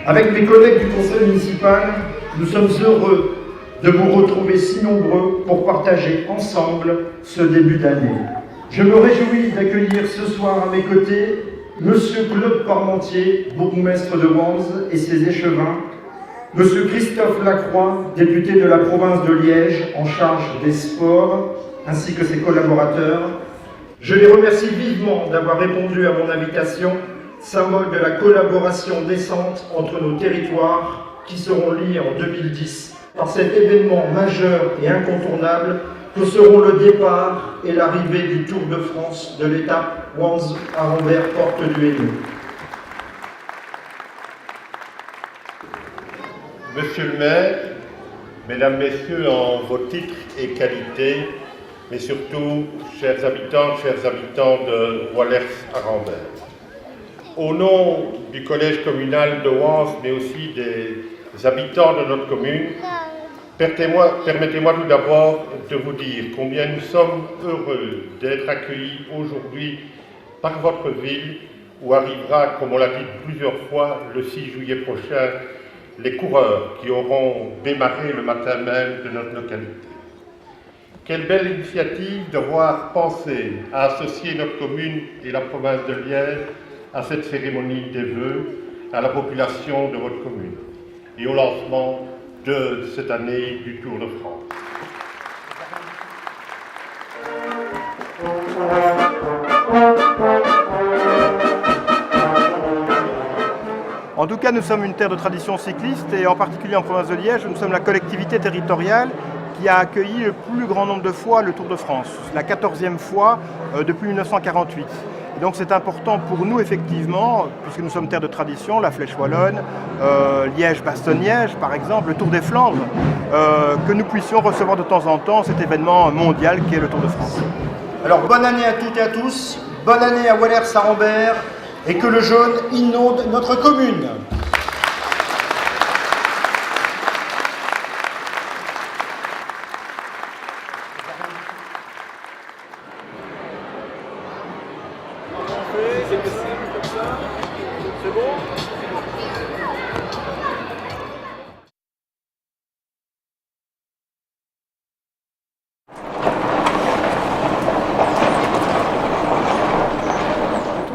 Avec mes collègues du conseil municipal, nous sommes heureux de vous retrouver si nombreux pour partager ensemble ce début d'année. Je me réjouis d'accueillir ce soir à mes côtés Monsieur Claude Parmentier, bourgmestre de Wanze et ses échevins, Monsieur Christophe Lacroix, député de la province de Liège en charge des sports, ainsi que ses collaborateurs. Je les remercie vivement d'avoir répondu à mon invitation, symbole de la collaboration décente entre nos territoires qui seront liés en 2010 par cet événement majeur et incontournable que seront le départ et l'arrivée du Tour de France de l'étape Wanze-Arambert Porte du Hainaut. Monsieur le maire, mesdames, messieurs, en vos titres et qualités, mais surtout, chers habitants de Wallers-Arambert. Au nom du collège communal de Wanze, mais aussi des habitants de notre commune, permettez-moi tout d'abord de vous dire combien nous sommes heureux d'être accueillis aujourd'hui par votre ville, où arrivera, comme on l'a dit plusieurs fois, le 6 juillet prochain, les coureurs qui auront démarré le matin même de notre localité. Quelle belle initiative de voir penser à associer notre commune et la province de Liège à cette cérémonie des vœux à la population de votre commune et au lancement de cette année du Tour de France. En tout cas, nous sommes une terre de tradition cycliste et en particulier en province de Liège, nous sommes la collectivité territoriale qui a accueilli le plus grand nombre de fois le Tour de France, la 14e fois depuis 1948. Et donc c'est important pour nous effectivement, puisque nous sommes terre de tradition, la Flèche Wallonne, Liège-Bastogne-Liège par exemple, le Tour des Flandres, que nous puissions recevoir de temps en temps cet événement mondial qui est le Tour de France. Alors bonne année à toutes et à tous, bonne année à Wallers-Arambert et que le jaune inonde notre commune. C'est bon ?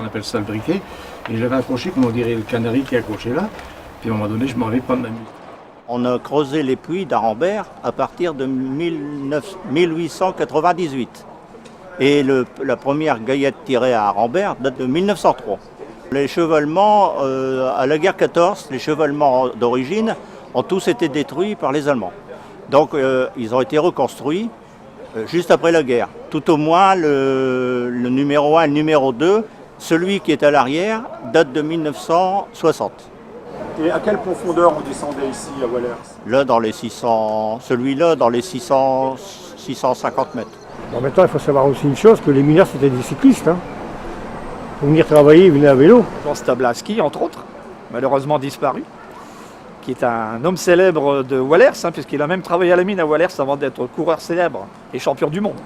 On appelle ça le briquet, et j'avais accroché, comme on dirait, le canari qui est accroché là, puis à un moment donné, je m'en vais prendre ma musique. On a creusé les puits d'Arambert à partir de 1898. Et la première gaillette tirée à Arambert date de 1903. Les chevalements, à la guerre 14, les chevalements d'origine ont tous été détruits par les Allemands. Donc ils ont été reconstruits juste après la guerre. Tout au moins le numéro 1 et le numéro 2, celui qui est à l'arrière, date de 1960. Et à quelle profondeur on descendait ici à Wallers? Là, dans les 600, celui-là, dans les 650 mètres. En même temps, il faut savoir aussi une chose, que les mineurs, c'était des cyclistes. Pour venir travailler, ils venaient à vélo. Jean Stablinski, entre autres, malheureusement disparu, qui est un homme célèbre de Wallers, puisqu'il a même travaillé à la mine à Wallers avant d'être coureur célèbre et champion du monde.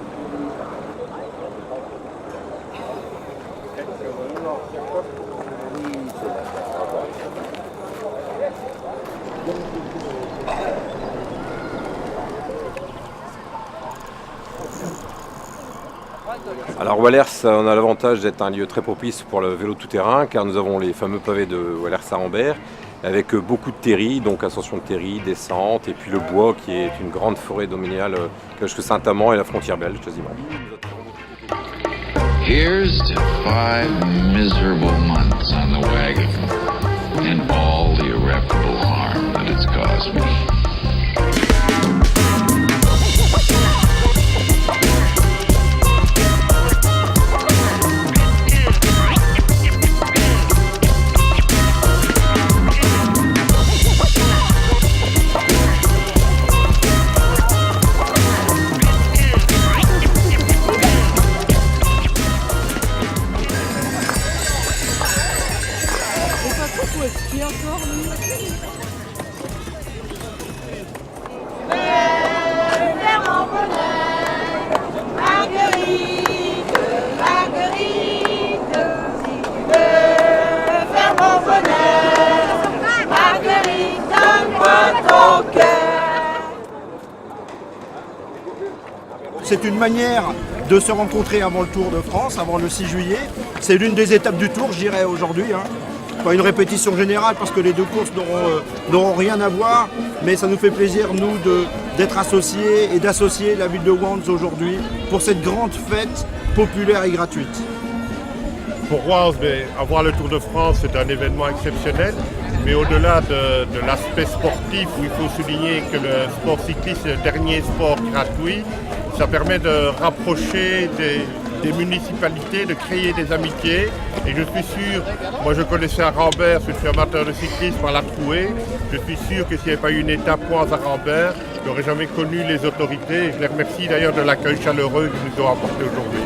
Alors Wallers, on a l'avantage d'être un lieu très propice pour le vélo tout-terrain, car nous avons les fameux pavés de Wallers-Arambert, avec beaucoup de terris, donc ascension de terris, descente, et puis le bois qui est une grande forêt domaniale jusqu'à Saint-Amand et la frontière belge quasiment. Here's to 5 miserable months on the wagon and all the irreparable harm that it's caused me. C'est une manière de se rencontrer avant le Tour de France, avant le 6 juillet. C'est l'une des étapes du Tour, je dirais, aujourd'hui. Pas une répétition générale parce que les deux courses n'auront rien à voir, mais ça nous fait plaisir, nous, d'être associés et d'associer la ville de Wands aujourd'hui pour cette grande fête populaire et gratuite. Pour Wands, avoir le Tour de France, c'est un événement exceptionnel, mais au-delà de l'aspect sportif, où il faut souligner que le sport cycliste est le dernier sport gratuit, ça permet de rapprocher des municipalités, de créer des amitiés. Et je suis sûr, moi je connaissais à Rambert, je suis amateur de cyclisme par la Trouée, je suis sûr que s'il n'y avait pas eu une étape Wands à Rambert, je n'aurais jamais connu les autorités. Et je les remercie d'ailleurs de l'accueil chaleureux qu'ils nous ont apporté aujourd'hui.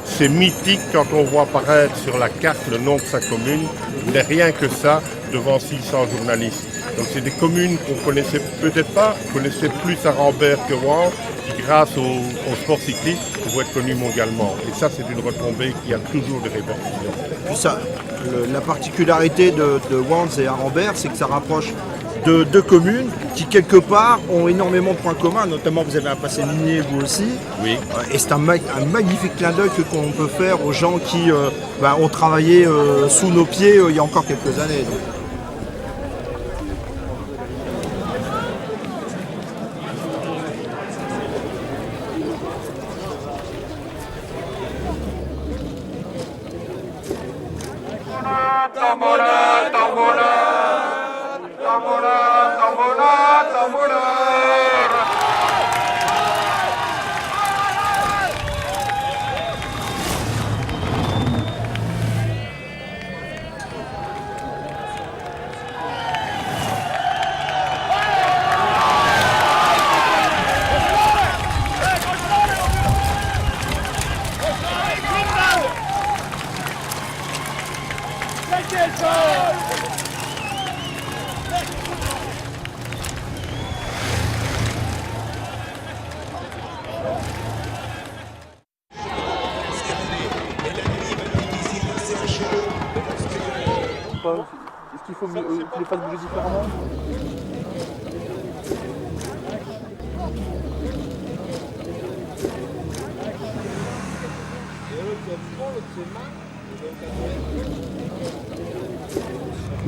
C'est mythique quand on voit apparaître sur la carte le nom de sa commune, il n'est rien que ça devant 600 journalistes. Donc c'est des communes qu'on connaissait peut-être pas, connaissaient plus à Rambert que Wands, qui grâce au sport cycliste pouvaient être connus mondialement. Et ça c'est une retombée qui a toujours des répercussions. Puis ça, la particularité de Wands et à Rambert, c'est que ça rapproche de deux communes qui quelque part ont énormément de points communs, notamment vous avez un passé minier vous aussi. Oui. Et c'est un magnifique clin d'œil qu'on peut faire aux gens qui ont travaillé sous nos pieds il y a encore quelques années. Donc. Est-ce qu'il faut que tu les fasses bouger différemment?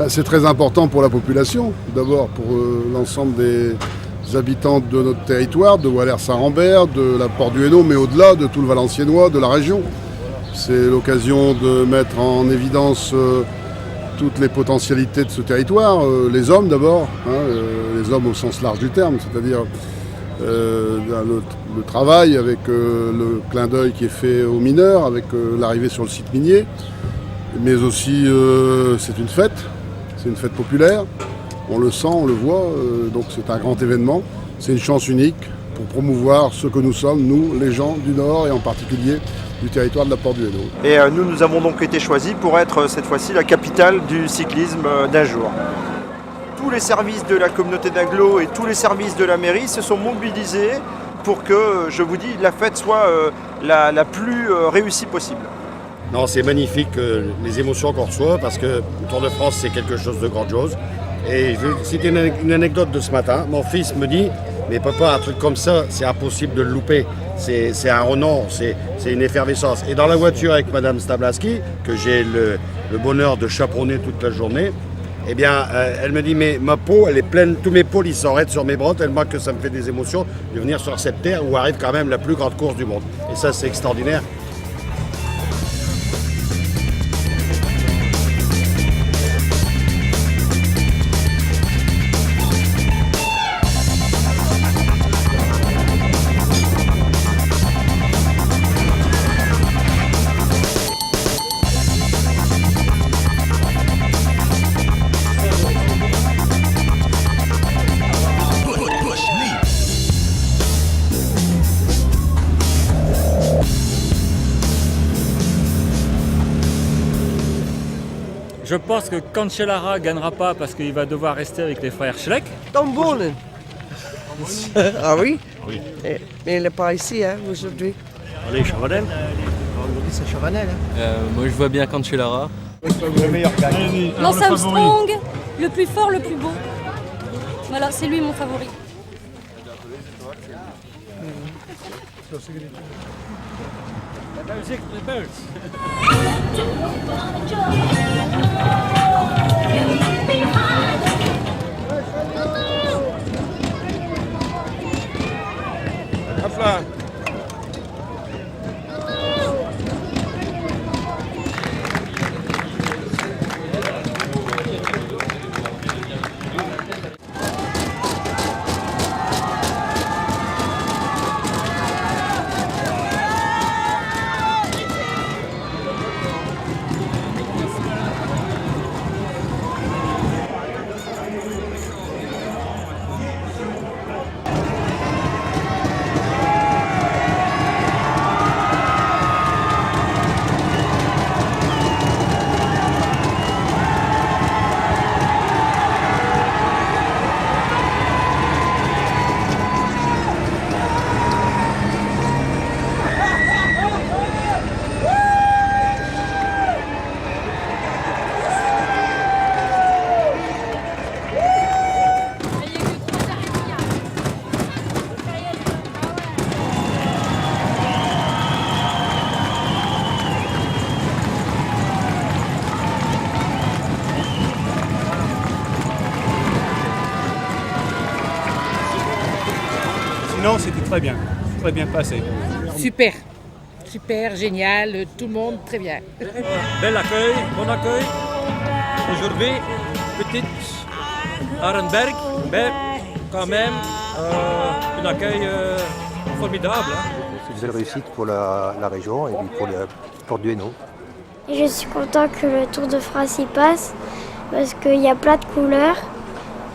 C'est très important pour la population, d'abord pour l'ensemble des habitants de notre territoire, de Wallers-Saint-Rambert, de la Porte du Hainaut, mais au-delà de tout le Valenciennois, de la région. C'est l'occasion de mettre en évidence toutes les potentialités de ce territoire, les hommes d'abord, les hommes au sens large du terme, c'est-à-dire le travail avec le clin d'œil qui est fait aux mineurs, avec l'arrivée sur le site minier, mais aussi c'est une fête populaire, on le sent, on le voit, donc c'est un grand événement, c'est une chance unique pour promouvoir ce que nous sommes, nous, les gens du Nord et en particulier du territoire de la Porte du Hainaut. Et nous avons donc été choisis pour être cette fois-ci la capitale du cyclisme d'un jour. Tous les services de la communauté d'Aglo et tous les services de la mairie se sont mobilisés pour que, je vous dis, la fête soit la plus réussie possible. Non, c'est magnifique les émotions qu'on reçoit parce que le Tour de France c'est quelque chose de grandiose. Et je vais citer une anecdote de ce matin. Mon fils me dit, mais papa, un truc comme ça, c'est impossible de le louper. C'est un renom, c'est une effervescence. Et dans la voiture avec Madame Stablaski, que j'ai le bonheur de chaperonner toute la journée, eh bien, elle me dit, mais ma peau, elle est pleine, tous mes poils, ils s'arrêtent sur mes bras, tellement que ça me fait des émotions de venir sur cette terre où arrive quand même la plus grande course du monde. Et ça, c'est extraordinaire. Je pense que Cancellara ne gagnera pas parce qu'il va devoir rester avec les frères Schleck. Tom Boonen. Ah oui? Oui. Mais il n'est pas ici aujourd'hui. Allez, Chavanel. Aujourd'hui c'est Chavanel. Moi je vois bien Cancellara. Le meilleur gagne. Lance Armstrong, le plus fort, le plus beau. Voilà, c'est lui mon favori. La musique, les birds. Hop là. Non, c'était très bien passé. Super, super, génial, tout le monde très bien. Bel accueil, bon accueil. Aujourd'hui, petite Arenberg, mais quand même un accueil formidable. C'est une belle réussite pour la région et puis pour le sport du Hainaut. Et je suis content que le Tour de France y passe parce qu'il y a plein de couleurs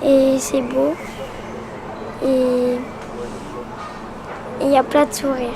et c'est beau et il y a plein de sourires.